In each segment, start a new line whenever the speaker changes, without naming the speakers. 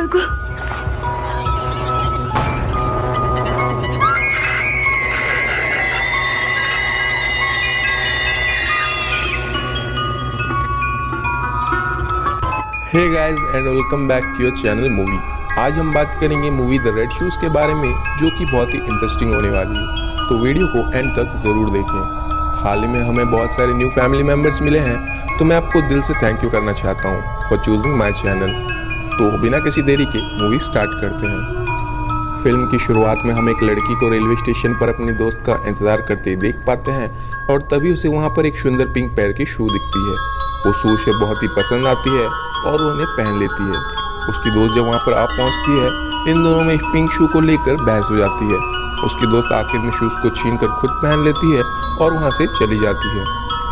된다고.
Hey guys and welcome back to your channel movie. आज हम बात करेंगे मूवी द रेड शूज़ के बारे में, जो कि बहुत ही इंटरेस्टिंग होने वाली है, तो वीडियो को एंड तक ज़रूर देखें। हाल ही में हमें बहुत सारे न्यू फैमिली मेम्बर्स मिले हैं, तो मैं आपको दिल से थैंक यू करना चाहता हूँ फॉर चूजिंग माई चैनल। तो बिना किसी देरी के मूवी स्टार्ट करते हैं। फिल्म की शुरुआत में हम एक लड़की को रेलवे स्टेशन पर अपने दोस्त का इंतज़ार करते देख पाते हैं और तभी उसे वहाँ पर एक सुंदर पिंक पैर की शू दिखती है। वो शू उसे बहुत ही पसंद आती है और वो उन्हें पहन लेती है। उसकी दोस्त जब वहाँ पर आ पहुँचती है, इन दोनों में पिंक शू को लेकर बहस हो जाती है। उसकी दोस्त आखिर में शूज़ को छीनकर खुद पहन लेती है और वहाँ से चली जाती है।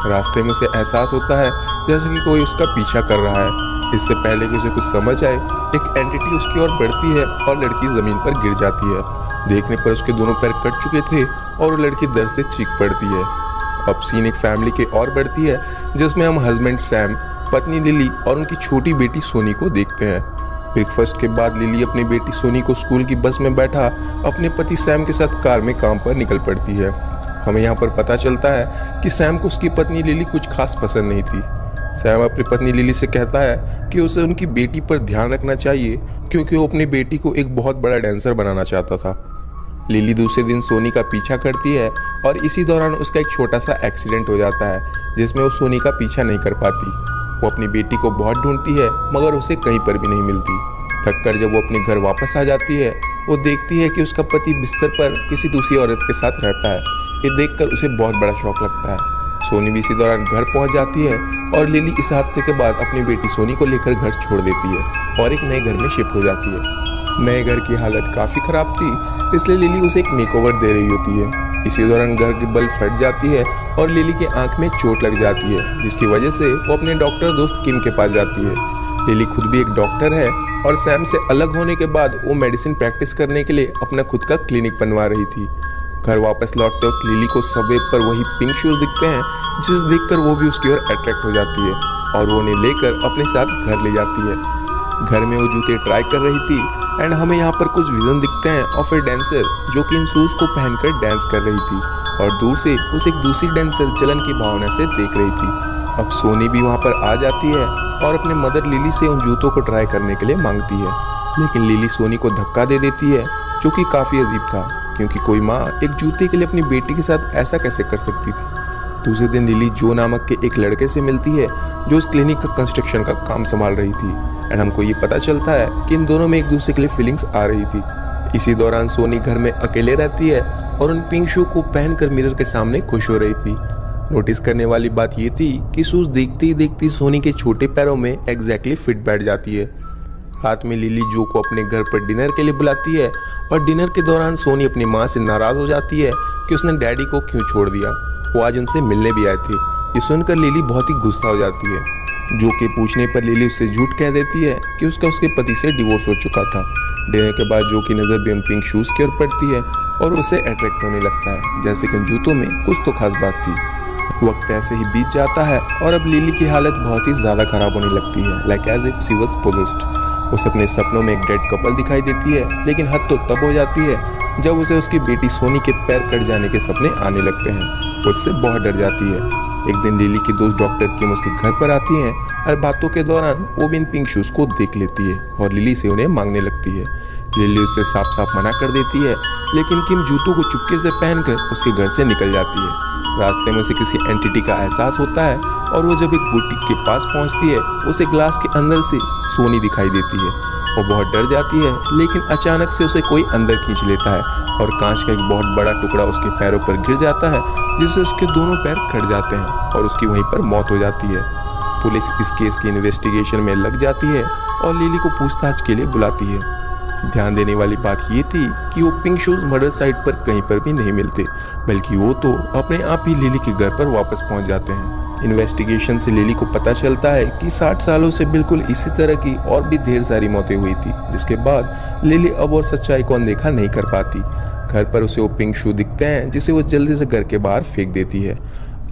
रास्ते में उसे एहसास होता है जैसे कि कोई उसका पीछा कर रहा है। इससे पहले कि उसे कुछ समझ आए, एक एंटिटी उसकी ओर बढ़ती है और लड़की ज़मीन पर गिर जाती है। देखने पर उसके दोनों पैर कट चुके थे और वो लड़की दर्द से चीख पड़ती है। अब सीन एक फैमिली की ओर बढ़ती है, जिसमें हम हस्बैंड सैम, पत्नी लिली और उनकी छोटी बेटी सोनी को देखते हैं। ब्रेकफास्ट के बाद लिली अपनी बेटी सोनी को स्कूल की बस में बैठा अपने पति सैम के साथ कार में काम पर निकल पड़ती है। हमें यहाँ पर पता चलता है कि सैम को उसकी पत्नी लिली कुछ खास पसंद नहीं थी। सैम अपनी पत्नी लिली से कहता है कि उसे उनकी बेटी पर ध्यान रखना चाहिए, क्योंकि वो अपनी बेटी को एक बहुत बड़ा डांसर बनाना चाहता था। लिली दूसरे दिन सोनी का पीछा करती है और इसी दौरान उसका एक छोटा सा एक्सीडेंट हो जाता है, जिसमें वो सोनी का पीछा नहीं कर पाती। वो अपनी बेटी को बहुत ढूंढती है, मगर उसे कहीं पर भी नहीं मिलती। थककर जब वो अपने घर वापस आ जाती है, वो देखती है कि उसका पति बिस्तर पर किसी दूसरी औरत के साथ रहता है। ये देखकर उसे बहुत बड़ा शौक लगता है। सोनी भी इसी दौरान घर पहुंच जाती है और लिली इस हादसे के बाद अपनी बेटी सोनी को लेकर घर छोड़ देती है और एक नए घर में शिफ्ट हो जाती है। नए घर की हालत काफ़ी ख़राब थी, इसलिए लिली उसे एक मेकओवर दे रही होती है। इसी दौरान घर की बल्ब फट जाती है और लिली की आंख में चोट लग जाती है, जिसकी वजह से वो अपने डॉक्टर दोस्त किम के पास जाती है। लिली खुद भी एक डॉक्टर है और सैम से अलग होने के बाद वो मेडिसिन प्रैक्टिस करने के लिए अपना खुद का क्लिनिक बनवा रही थी। घर वापस लौटते वक्त लिली को सबवे पर वही पिंक शूज दिखते हैं, जिसे देखकर वो भी उसकी ओर अट्रैक्ट हो जाती है और वो उन्हें लेकर अपने साथ घर ले जाती है। घर में वो जूते ट्राई कर रही थी एंड हमें यहाँ पर कुछ विजन दिखते हैं ऑफ ए डांसर, जो कि इन शूज़ को पहनकर डांस कर रही थी और दूर से उसे एक दूसरी डांसर जलन की भावना से देख रही थी। अब सोनी भी वहाँ पर आ जाती है और अपने मदर लिली से उन जूतों को ट्राई करने के लिए मांगती है, लेकिन लिली सोनी को धक्का दे देती है, जो कि काफ़ी अजीब था, क्योंकि कोई माँ एक जूते के लिए अपनी बेटी के साथ ऐसा कैसे कर सकती थी। दूसरे दिन लिली जो नामक के एक लड़के से मिलती है, जो उस क्लिनिक का कंस्ट्रक्शन का काम संभाल रही थी एंड हमको ये पता चलता है कि इन दोनों में एक दूसरे के लिए फीलिंग्स आ रही थी। इसी दौरान सोनी घर में अकेले रहती है और उन पिंक शू को पहनकर मिरर के सामने खुश हो रही थी। नोटिस करने वाली बात ये थी कि शूज देखते ही देखती सोनी के छोटे पैरों में एग्जैक्टली फिट बैठ जाती है। रात में लिली जो को अपने घर पर डिनर के लिए बुलाती है और डिनर के दौरान सोनी अपनी माँ से नाराज़ हो जाती है कि उसने डैडी को क्यों छोड़ दिया। वो आज उनसे मिलने भी आए थे। ये सुनकर लिली बहुत ही गुस्सा हो जाती है। जो के पूछने पर लिली उससे झूठ कह देती है कि उसका उसके पति से डिवोर्स हो चुका था। डिनर के बाद जो की नज़र भी उन पिंक शूज़ की ओर पड़ती है और उसे अट्रैक्ट होने लगता है, जैसे कि उन जूतों में कुछ तो खास बात थी। वक्त ऐसे ही बीत जाता है और अब लिली की हालत बहुत ही ज़्यादा ख़राब होने लगती है, like as if she was possessed. उसे अपने सपनों में एक डेड कपल दिखाई देती है, लेकिन हद तो तब हो जाती है जब उसे उसकी बेटी सोनी के पैर कट जाने के सपने आने लगते हैं। वो इससे बहुत डर जाती है। एक दिन लिली की दोस्त डॉक्टर किम उसके घर पर आती हैं और बातों के दौरान वो भी इन पिंक शूज़ को देख लेती है और लिली से उन्हें मांगने लगती है। लिली उससे साफ साफ मना कर देती है, लेकिन किम जूतों को चुपके से पहनकर उसके घर से निकल जाती है। रास्ते में उसे किसी एंटिटी का एहसास होता है और वो जब एक बुटीक के पास पहुंचती है, उसे ग्लास के अंदर से सोनी दिखाई देती है। वो बहुत डर जाती है, लेकिन अचानक से उसे कोई अंदर खींच लेता है और कांच का एक बहुत बड़ा टुकड़ा उसके पैरों पर गिर जाता है, जिससे उसके दोनों पैर कट जाते हैं और उसकी वहीं पर मौत हो जाती है। पुलिस इस केस की इन्वेस्टिगेशन में लग जाती है और लिली को पूछताछ के लिए बुलाती है। ध्यान देने वाली बात ये थी कि वो पिंक शूज़ मर्डर साइट पर कहीं पर भी नहीं मिलते, बल्कि वो तो अपने आप ही लिली के घर पर वापस पहुंच जाते हैं। इन्वेस्टिगेशन से लिली को पता चलता है कि 60 सालों से बिल्कुल इसी तरह की और भी ढेर सारी मौतें हुई थी, जिसके बाद लिली अब और सच्चाई को अनदेखा नहीं कर पाती। घर पर उसे वो पिंक शू दिखते हैं, जिसे वो जल्दी से घर के बाहर फेंक देती है।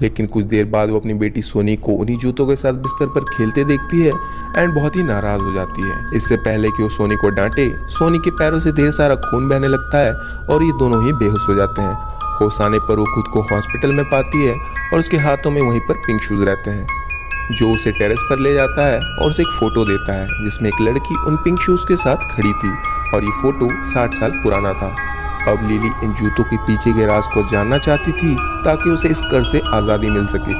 लेकिन कुछ देर बाद वो अपनी बेटी सोनी को उन्हीं जूतों के साथ बिस्तर पर खेलते देखती है एंड बहुत ही नाराज हो जाती है। इससे पहले कि वो सोनी को डांटे, सोनी के पैरों से ढेर सारा खून बहने लगता है और ये दोनों ही बेहोश हो जाते हैं। होश आने पर वो खुद को हॉस्पिटल में पाती है और उसके हाथों में वहीं पर पिंक शूज रहते हैं, जो उसे टेरेस पर ले जाता है और उसे एक फोटो देता है जिसमें एक लड़की उन पिंक शूज के साथ खड़ी थी और ये फोटो 60 साल पुराना था। अब लिली इन जूतों के पीछे के राज को जानना चाहती थी ताकि उसे इस कर्ज से आज़ादी मिल सके।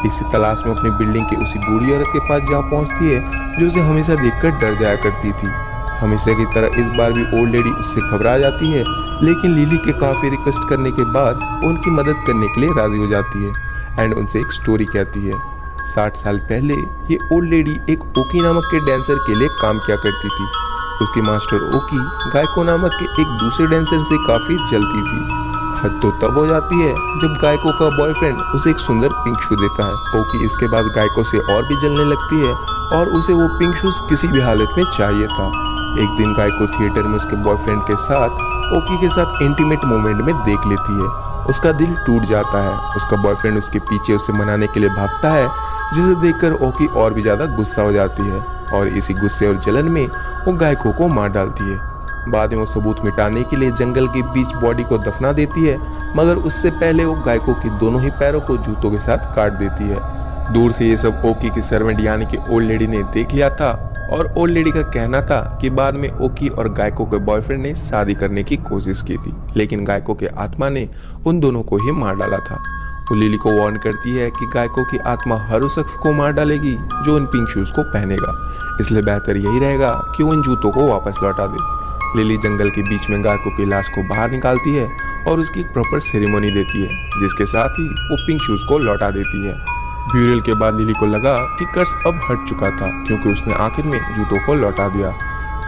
इसी तलाश में अपनी बिल्डिंग की उसी बूढ़ी औरत के पास जा पहुंचती है जो उसे हमेशा देखकर डर जाया करती थी। हमेशा की तरह इस बार भी ओल्ड लेडी उससे घबरा जाती है, लेकिन लिली के काफ़ी रिक्वेस्ट करने के बाद वो उनकी मदद करने के लिए राजी हो जाती है एंड उनसे एक स्टोरी कहती है। 60 साल पहले ये ओल्ड लेडी एक ओकी नामक के डांसर के लिए काम किया करती थी। उसकी मास्टर ओकी गायको नामक के एक दूसरे डांसर से काफ़ी जलती थी। हद तो तब हो जाती है जब गायको का बॉयफ्रेंड उसे एक सुंदर पिंक शू देता है। ओकी इसके बाद गायको से और भी जलने लगती है और उसे वो पिंक शूज किसी भी हालत में चाहिए था। एक दिन गायको थिएटर में उसके बॉयफ्रेंड के साथ ओकी के साथ इंटीमेट मोमेंट में देख लेती है। उसका दिल टूट जाता है। उसका बॉयफ्रेंड उसके पीछे उसे मनाने के लिए भागता है, जिसे देखकर ओकी और भी ज़्यादा गुस्सा हो जाती है और इसी गुस्से और जलन में वो गायको को मार डालती है। बाद में वो सबूत मिटाने के लिए जंगल के बीच बॉडी को दफना देती है, मगर उससे पहले वो गायको के दोनों ही पैरों को जूतों के साथ काट देती है। दूर से ये सब ओकी की सर्वेंट यानी कि ओल्ड लेडी ने देख लिया था और ओल्ड लेडी का कहना था कि बाद में ओकी और गायको के बॉयफ्रेंड ने शादी करने की कोशिश की थी, लेकिन गायको के आत्मा ने उन दोनों को ही मार डाला था। वो लिली को वार्न करती है कि गायको की आत्मा हर उस शख्स को मार डालेगी जो इन पिंक शूज को पहनेगा, इसलिए बेहतर यही रहेगा कि वो इन जूतों को वापस लौटा दे। लिली जंगल के बीच में गायको की लाश को बाहर निकालती है और उसकी एक प्रॉपर सेरेमनी देती है, जिसके साथ ही वो पिंक शूज को लौटा देती है। ब्यूरल के बाद लिली को लगा कि कर्ज अब हट चुका था, क्योंकि उसने आखिर में जूतों को लौटा दिया।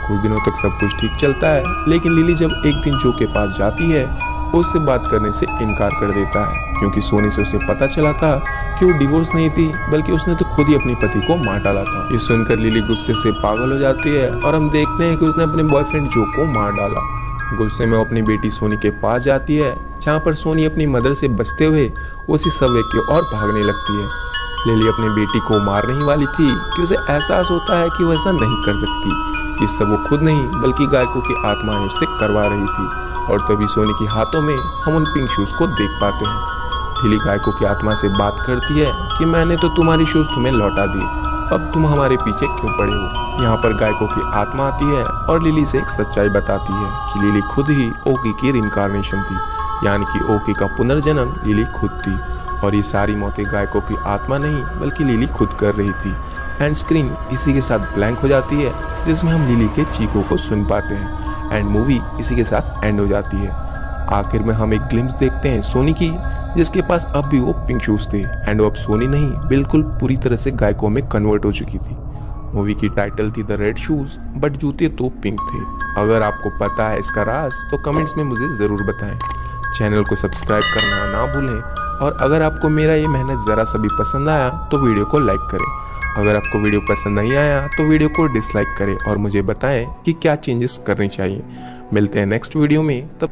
कुछ दिनों तक सब कुछ ठीक चलता है, लेकिन लिली जब एक दिन जो के पास जाती है वो उससे बात करने से इनकार कर देता है, क्योंकि सोनी से उसे पता चला था कि वो डिवोर्स नहीं थी, बल्कि उसने तो खुद ही अपने पति को मार डाला था। ये सुनकर लिली गुस्से से पागल हो जाती है और हम देखते हैं कि उसने अपने बॉयफ्रेंड जो को मार डाला। गुस्से में वो अपनी बेटी सोनी के पास जाती है, जहाँ पर सोनी अपनी मदर से बचते हुए उसी सवे की ओर भागने लगती है। लिली अपनी बेटी को मारने ही वाली थी कि उसे एहसास होता है कि वो ऐसा नहीं कर सकती। इस सब वो खुद नहीं बल्कि गायको की आत्माएं उससे करवा रही थी, और तभी सोनी के हाथों में हम उन पिंक शूज को देख पाते हैं। लिली गायको की आत्मा से बात करती है कि मैंने तो तुम्हारी शूज तुम्हें लौटा दिए, अब तुम हमारे पीछे क्यों पड़े हो। यहाँ पर गायको की आत्मा आती है और लिली से एक सच्चाई बताती है कि लिली खुद ही ओकी की रिइंकार्नेशन थी, यानी कि ओकी का पुनर्जन्म लिली खुद थी, और ये सारी मौतें गायको की आत्मा नहीं बल्कि लिली खुद कर रही थी। एंड स्क्रीन इसी के साथ ब्लैंक हो जाती है, जिसमें हम लिली के चीखों को सुन पाते हैं एंड मूवी इसी के साथ एंड हो जाती है। आखिर में हम एक ग्लिम्स देखते हैं सोनी की, जिसके पास अब भी वो पिंक शूज थे एंड वो अब सोनी नहीं बिल्कुल पूरी तरह से गायको में कन्वर्ट हो चुकी थी। मूवी की टाइटल थी द रेड शूज, बट जूते तो पिंक थे। अगर आपको पता है इसका राज तो कमेंट्स में मुझे ज़रूर बताएं। चैनल को सब्सक्राइब करना ना भूलें, और अगर आपको मेरा ये मेहनत ज़रा सा भी पसंद आया तो वीडियो को लाइक करें। अगर आपको वीडियो पसंद नहीं आया तो वीडियो को डिसलाइक करें और मुझे बताएं कि क्या चेंजेस करनी चाहिए। मिलते हैं नेक्स्ट वीडियो में, तब